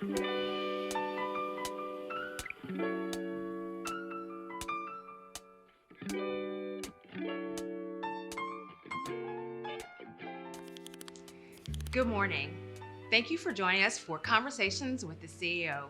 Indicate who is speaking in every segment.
Speaker 1: Good morning. Thank you for joining us for Conversations with the CEO.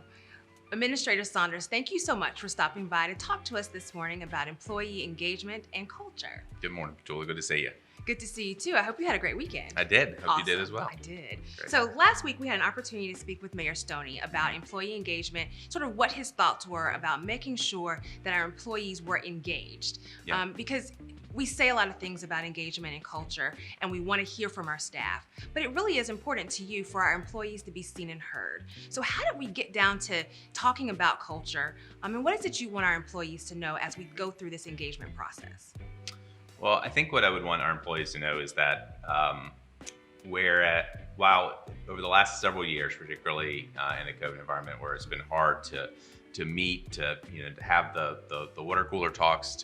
Speaker 1: Administrator Saunders, thank you so much for stopping by to talk to us this morning about employee engagement and culture.
Speaker 2: Good morning, Julie. Good to see you.
Speaker 1: Good to see you too. I hope you had a great weekend.
Speaker 2: I did. Hope you did
Speaker 1: Awesome.
Speaker 2: as well.
Speaker 1: I did.
Speaker 2: Great.
Speaker 1: So last week we had an opportunity to speak with Mayor Stoney about employee engagement, sort of what his thoughts were about making sure that our employees were engaged.
Speaker 2: Yeah.
Speaker 1: Because we say a lot of things about engagement and culture, and we want to hear from our staff. But it really is important to you for our employees to be seen and heard. So how did we get down to talking about culture? And what is it you want our employees to know as we go through this engagement process?
Speaker 2: Well, I think what I would want our employees to know is that while over the last several years, particularly in the COVID environment where it's been hard to meet, to have the water cooler talks,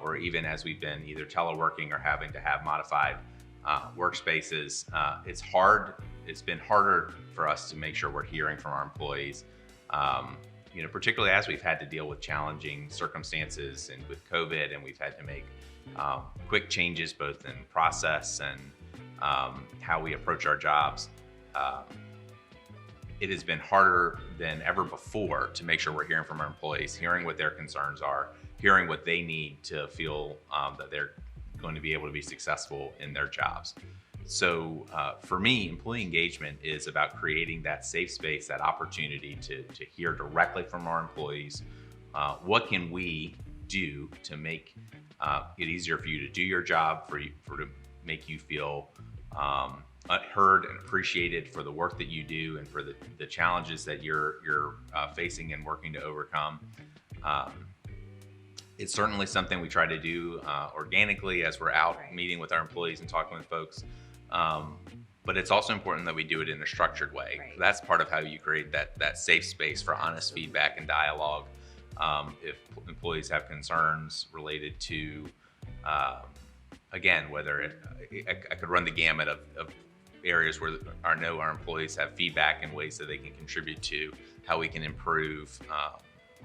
Speaker 2: or even as we've been either teleworking or having to have modified workspaces, it's hard. It's been harder for us to make sure we're hearing from our employees. Particularly as we've had to deal with challenging circumstances and with COVID, and we've had to make quick changes both in process and how we approach our jobs. It has been harder than ever before to make sure we're hearing from our employees, hearing what their concerns are, hearing what they need to feel that they're going to be able to be successful in their jobs. So for me, employee engagement is about creating that safe space, that opportunity to hear directly from our employees. What can we do to make it easier for you to do your job, to make you feel heard and appreciated for the work that you do and for the challenges that you're facing and working to overcome. It's certainly something we try to do organically as we're out meeting with our employees and talking with folks. But it's also important that we do it in a structured way.
Speaker 1: Right.
Speaker 2: That's part of how you create that safe space for honest feedback and dialogue. If employees have concerns related to, again, whether I could run the gamut of areas where our employees have feedback in ways that they can contribute to how we can improve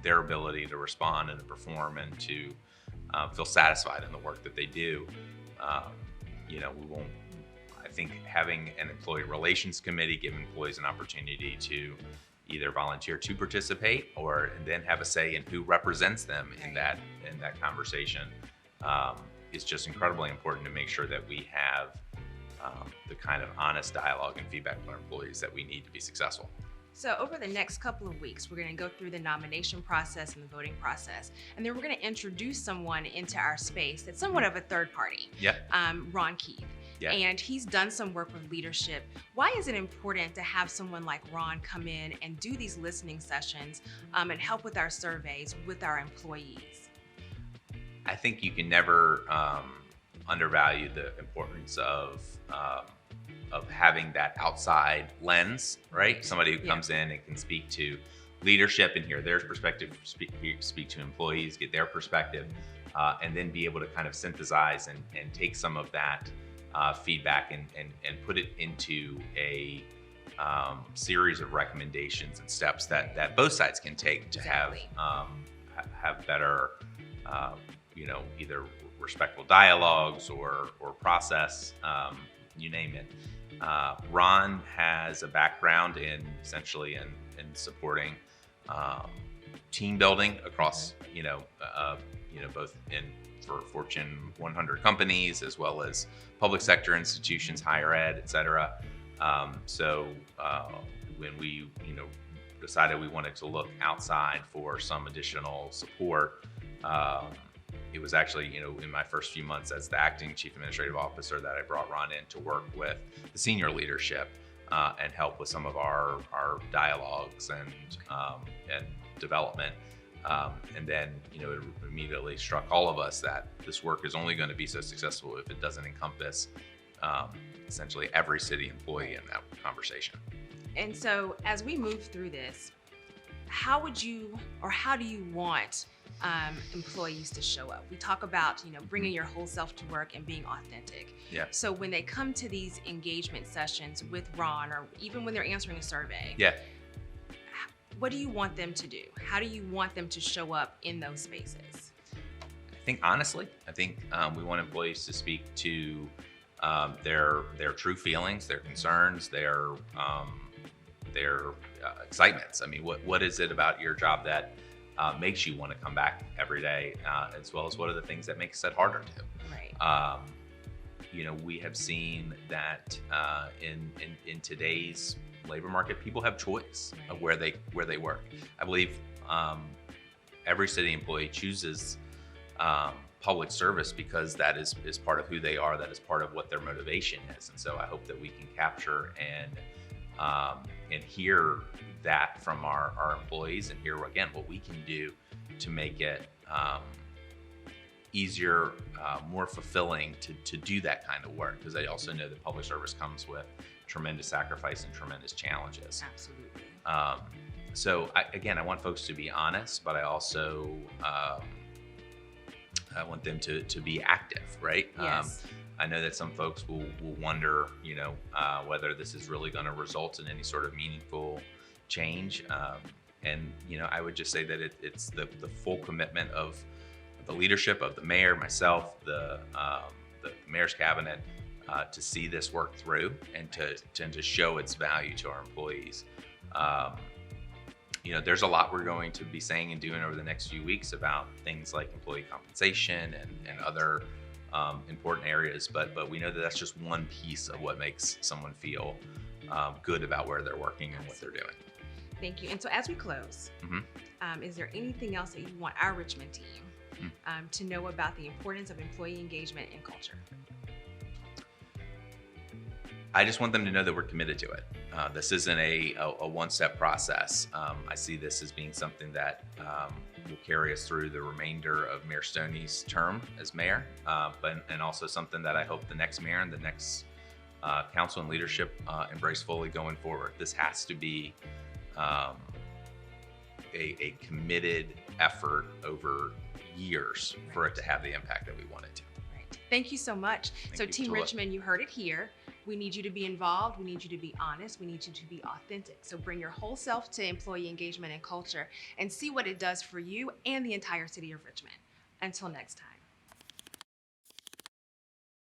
Speaker 2: their ability to respond and to perform and to feel satisfied in the work that they do. We won't. I think having an employee relations committee give employees an opportunity to either volunteer to participate or then have a say in who represents them in that conversation is just incredibly important to make sure that we have the kind of honest dialogue and feedback from our employees that we need to be successful.
Speaker 1: So over the next couple of weeks, we're going to go through the nomination process and the voting process, and then we're going to introduce someone into our space that's somewhat of a third party.
Speaker 2: Yeah.
Speaker 1: Ron Keith.
Speaker 2: Yeah.
Speaker 1: And he's done some work with leadership. Why is it important to have someone like Ron come in and do these listening sessions and help with our surveys with our employees?
Speaker 2: I think you can never undervalue the importance of having that outside lens, right? Somebody who comes in and can speak to leadership and hear their perspective, speak to employees, get their perspective, and then be able to kind of synthesize and take some of that feedback and put it into a series of recommendations and steps that both sides can take to
Speaker 1: Exactly.
Speaker 2: have better, either respectful dialogues or process, you name it. Ron has a background in supporting team building across, both for Fortune 100 companies as well as public sector institutions, higher ed, et cetera. So when we, decided we wanted to look outside for some additional support, it was actually, in my first few months as the acting chief administrative officer that I brought Ron in to work with the senior leadership and help with some of our dialogues and development. And then, it immediately struck all of us that this work is only going to be so successful if it doesn't encompass essentially every city employee in that conversation.
Speaker 1: And so as we move through this, how do you want employees to show up? We talk about, bringing your whole self to work and being authentic.
Speaker 2: Yeah.
Speaker 1: So when they come to these engagement sessions with Ron, or even when they're answering a survey,
Speaker 2: Yeah.
Speaker 1: what do you want them to do? How do you want them to show up in those spaces?
Speaker 2: I think honestly, we want employees to speak to their true feelings, their concerns, their excitements. I mean, what is it about your job that makes you want to come back every day, as well as what are the things that makes it harder to?
Speaker 1: Right.
Speaker 2: We have seen that in today's labor market, people have choice of where they work. I believe every city employee chooses public service because that is part of who they are. That is part of what their motivation is. And so I hope that we can capture and hear that from our employees, and hear again what we can do to make it easier, more fulfilling to do that kind of work. Because I also know that public service comes with tremendous sacrifice and tremendous challenges.
Speaker 1: Absolutely.
Speaker 2: So I want folks to be honest, but I also I want them to be active, right?
Speaker 1: Yes.
Speaker 2: I know that some folks will wonder, whether this is really going to result in any sort of meaningful change. And I would just say that it's the full commitment of the leadership of the mayor, myself, the mayor's cabinet, to see this work through and to show its value to our employees. There's a lot we're going to be saying and doing over the next few weeks about things like employee compensation and other important areas, but we know that that's just one piece of what makes someone feel good about where they're working and what they're doing.
Speaker 1: Thank you. And so as we close, is there anything else that you want our Richmond team to know about the importance of employee engagement and culture?
Speaker 2: I just want them to know that we're committed to it. This isn't a one-step process. I see this as being something that will carry us through the remainder of Mayor Stoney's term as mayor, and also something that I hope the next mayor and the next council and leadership embrace fully going forward. This has to be a committed effort over years for it to have the impact that we want it to.
Speaker 1: Right. Thank you so much. So Team Richmond, you heard it here. We need you to be involved. We need you to be honest. We need you to be authentic. So bring your whole self to employee engagement and culture and see what it does for you and the entire city of Richmond. Until next time.